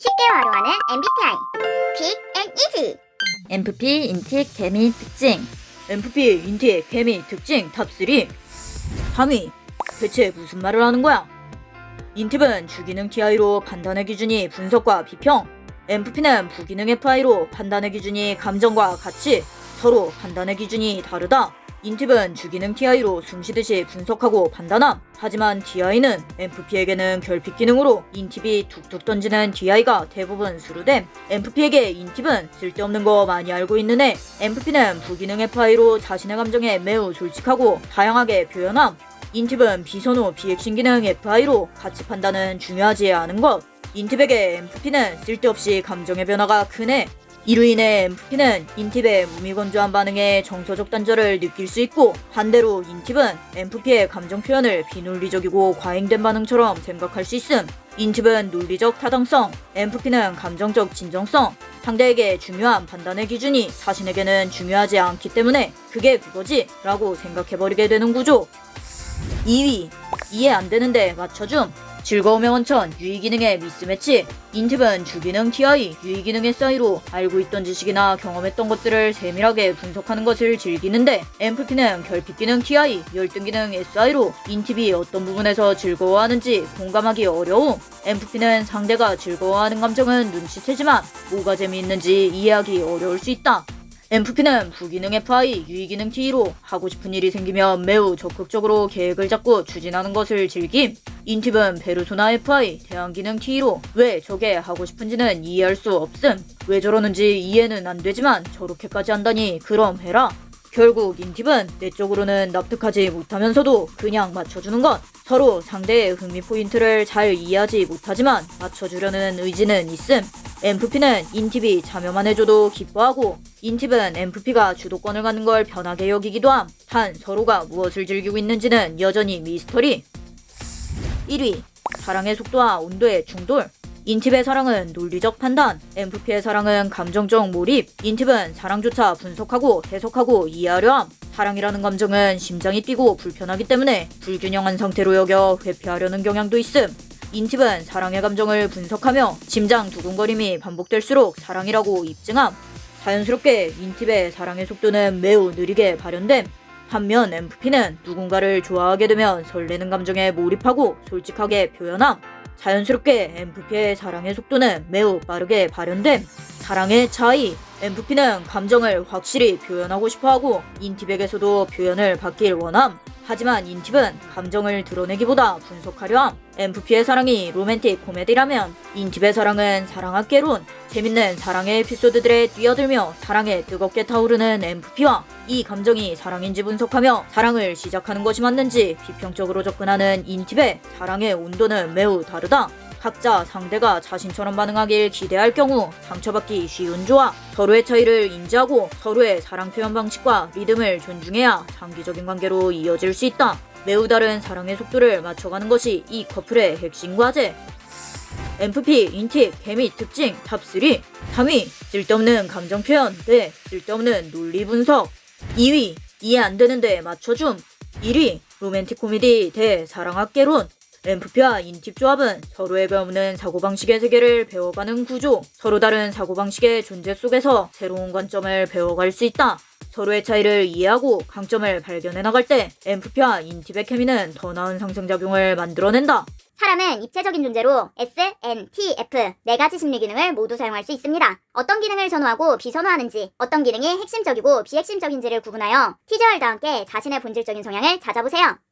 쉽게 활용하는 MBTI 픽 앤 이지. MFP 인틱 개미 특징. MFP 인틱 개미 특징 탑3. 3위. 대체 무슨 말을 하는 거야? 인팁은 주기능 TI로 판단의 기준이 분석과 비평, MFP는 부기능 FI로 판단의 기준이 감정과 가치, 서로 판단의 기준이 다르다. 인팁은 주기능 TI로 숨쉬듯이 분석하고 판단함. 하지만 DI는 MFP에게는 결핍 기능으로 인팁이 툭툭 던지는 DI가 대부분 수루됨. MFP에게 인팁은 쓸데없는 거 많이 알고 있는 애. MFP는 부기능 FI로 자신의 감정에 매우 솔직하고 다양하게 표현함. 인팁은 비선호 비핵심 기능 FI로 가치 판단은 중요하지 않은 것. 인팁에게 MFP는 쓸데없이 감정의 변화가 크네. 이로 인해 MFP는 인팁의 무미건조한 반응에 정서적 단절을 느낄 수 있고, 반대로 인팁은 MFP의 감정 표현을 비논리적이고 과잉된 반응처럼 생각할 수 있음. 인팁은 논리적 타당성, MFP는 감정적 진정성. 상대에게 중요한 판단의 기준이 자신에게는 중요하지 않기 때문에 그게 그거지 라고 생각해버리게 되는 구조. 2위. 이해 안 되는데 맞춰줌. 즐거움의 원천, 유의기능의 미스매치. 인팁은 주기능 TI, 유의기능 SI로 알고 있던 지식이나 경험했던 것들을 세밀하게 분석하는 것을 즐기는데, MFP는 결핍기능 TI, 열등기능 SI로 인팁이 어떤 부분에서 즐거워하는지 공감하기 어려움. MFP는 상대가 즐거워하는 감정은 눈치채지만 뭐가 재미있는지 이해하기 어려울 수 있다. MFP는 부기능 FI, 유의기능 T로 하고 싶은 일이 생기면 매우 적극적으로 계획을 잡고 추진하는 것을 즐김. 인팁은 페르소나 FI, 대항기능 T로 왜 저게 하고 싶은지는 이해할 수 없음. 왜 저러는지 이해는 안 되지만 저렇게까지 한다니 그럼 해라. 결국 인팁은 내적으로는 납득하지 못하면서도 그냥 맞춰주는 것. 서로 상대의 흥미 포인트를 잘 이해하지 못하지만 맞춰주려는 의지는 있음. MFP는 인팁이 참여만 해줘도 기뻐하고, 인팁은 MFP가 주도권을 갖는 걸 편하게 여기기도 함. 단 서로가 무엇을 즐기고 있는지는 여전히 미스터리. 1위. 사랑의 속도와 온도의 충돌. 인팁의 사랑은 논리적 판단, MFP의 사랑은 감정적 몰입. 인팁은 사랑조차 분석하고 해석하고 이해하려 함. 사랑이라는 감정은 심장이 뛰고 불편하기 때문에 불균형한 상태로 여겨 회피하려는 경향도 있음. 인팁은 사랑의 감정을 분석하며 심장 두근거림이 반복될수록 사랑이라고 입증함. 자연스럽게 인팁의 사랑의 속도는 매우 느리게 발현됨. 반면 MFP는 누군가를 좋아하게 되면 설레는 감정에 몰입하고 솔직하게 표현함. 자연스럽게 MFP의 사랑의 속도는 매우 빠르게 발현됨. 사랑의 차이. MFP는 감정을 확실히 표현하고 싶어하고 인팁에게서도 표현을 받길 원함. 하지만 인팁은 감정을 드러내기보다 분석하려 함. MFP의 사랑이 로맨틱 코미디라면 인팁의 사랑은 사랑학개론, 재밌는 사랑의 에피소드들에 뛰어들며 사랑에 뜨겁게 타오르는 MFP와 이 감정이 사랑인지 분석하며 사랑을 시작하는 것이 맞는지 비평적으로 접근하는 인팁의 사랑의 온도는 매우 다르다. 각자 상대가 자신처럼 반응하길 기대할 경우 상처받기 쉬운 조합. 서로의 차이를 인지하고 서로의 사랑 표현 방식과 리듬을 존중해야 장기적인 관계로 이어질 수 있다. 매우 다른 사랑의 속도를 맞춰가는 것이 이 커플의 핵심 과제. MFP 인팁 개미 특징 탑3. 3위. 쓸데없는 감정 표현 대 쓸데없는 논리 분석. 2위. 이해 안 되는데 맞춰줌. 1위. 로맨틱 코미디 대 사랑학개론. MFP와 인팁 조합은 서로에게 없는 사고방식의 세계를 배워가는 구조. 서로 다른 사고방식의 존재 속에서 새로운 관점을 배워갈 수 있다. 서로의 차이를 이해하고 강점을 발견해 나갈 때 MFP와 인팁의 케미는 더 나은 상승작용을 만들어낸다. 사람은 입체적인 존재로 S, N, T, F 4가지 심리 기능을 모두 사용할 수 있습니다. 어떤 기능을 선호하고 비선호하는지, 어떤 기능이 핵심적이고 비핵심적인지를 구분하여 티저월드와 함께 자신의 본질적인 성향을 찾아보세요.